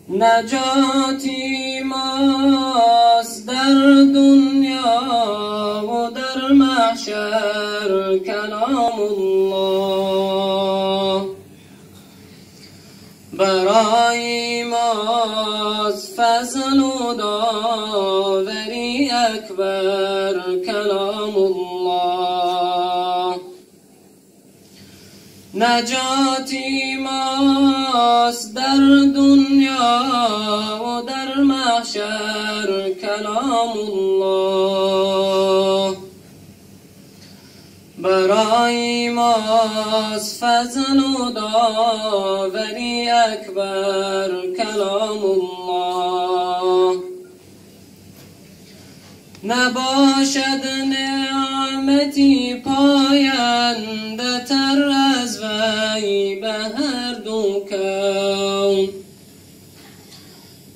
نجاتی ماست در دنیا و در محشر کلام الله. برای ماست فضل و داوری اکبر کلام الله. نجاتی ماست در دنیا و در محشر کلام الله. برای ماست فضل و داوری اکبر کلام الله. نباشد نعمتی پاینده تر از وی به هر دو کون.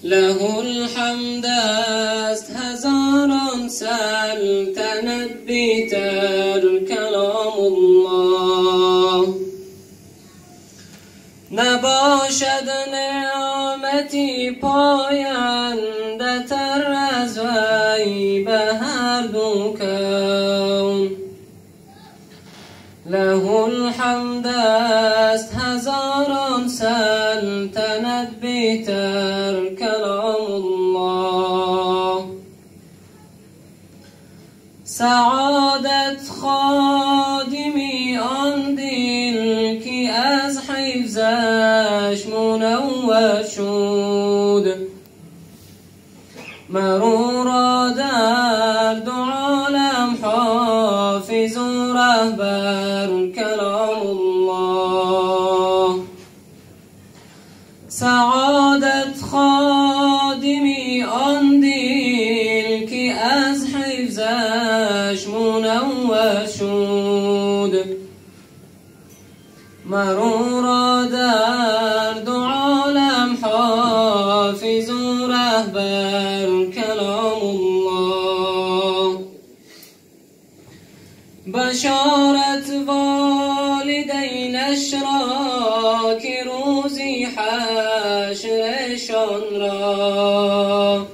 له الحمد است هزاران سلطنت بیتر کلام الله. نباشد نعمتی پاینده تر از وی به هر دو کون. له الحمد است هزاران سلطنت بیتر کلام الله. سعادت خادمی آن دل که از حفظش منور شد. مرو را در دو عالم حافظ و رهبر کلام الله. سعادت خادمی آن دل که از حفظش منور شد. مرو را در دو عالم حافظ و رهبر کلام الله. بشارت والدینش را که روزی حشرشان را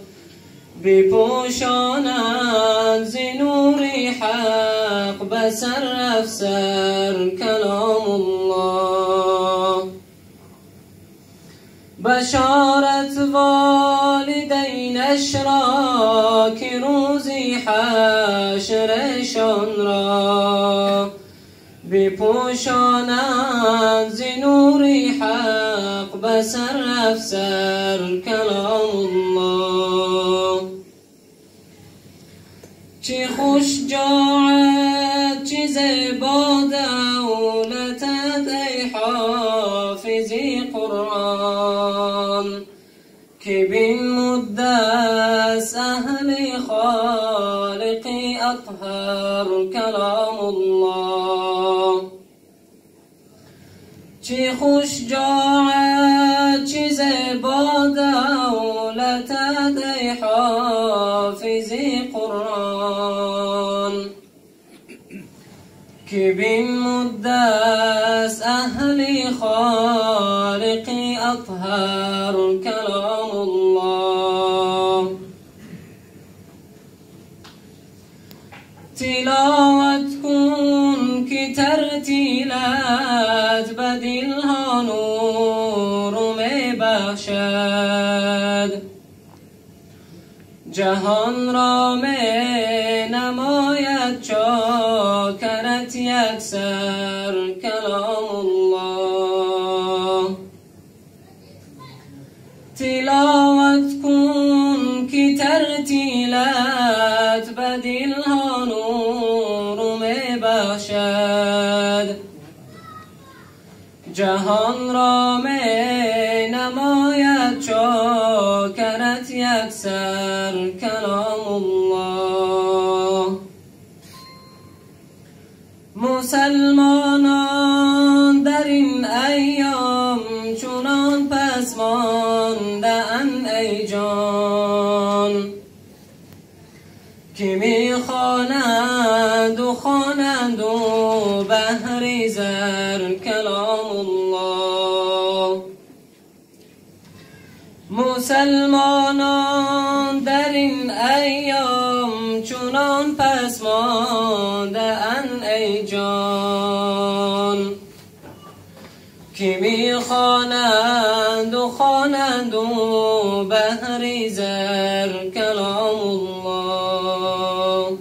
بپوشانند ز نور حق به سر افسر کلام الله. بشارت والدینش را که روزی حشرشان را بپوشانند ز نور حق به سر افسر کلام الله. چه خوش جاعت چه زیبا دولتت ای حافظ قرآن. که بین مدس اهل خالق اطهر کلام الله. چه خوش جاعت چه زیبا دولتت ای حافظ قرآن. که بین مدس اهل خالق اطهر کلام الله. تلاوت کن که ترتیلت به دلها نور می بخشد. جهان را می نماید چاکرت یکسر کلام الله. تلاوت کن که ترتیلت به دلها نور می بخشد. جهان را می نماید چاکرت یکسر کلام الله. مسلمانان در این ایام چنان پس مانده اند ای جان. که می خوانند و خوانند و بهر زر کلام الله. مسلمانان در این ایام چنان پس مانده اند ای جان، که میخوانند و خوانند و بهر زر کلام الله.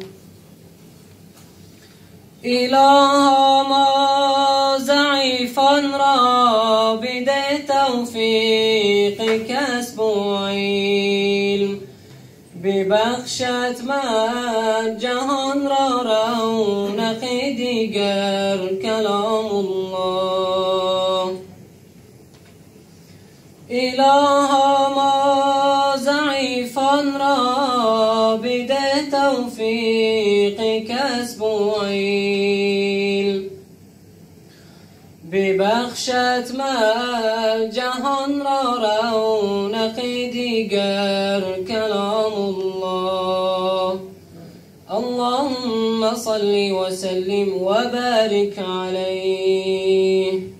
الها ما ضعیفان را بده توفیق کسب و علم، ببخشد من جهان را رونق دیگر کلام الله. الها ما ضعیفان را بده توفیق کسب و علم، ببخشد من جهان را رونق دیگر کلام الله. اللهم صل وسلم وبارك عليه.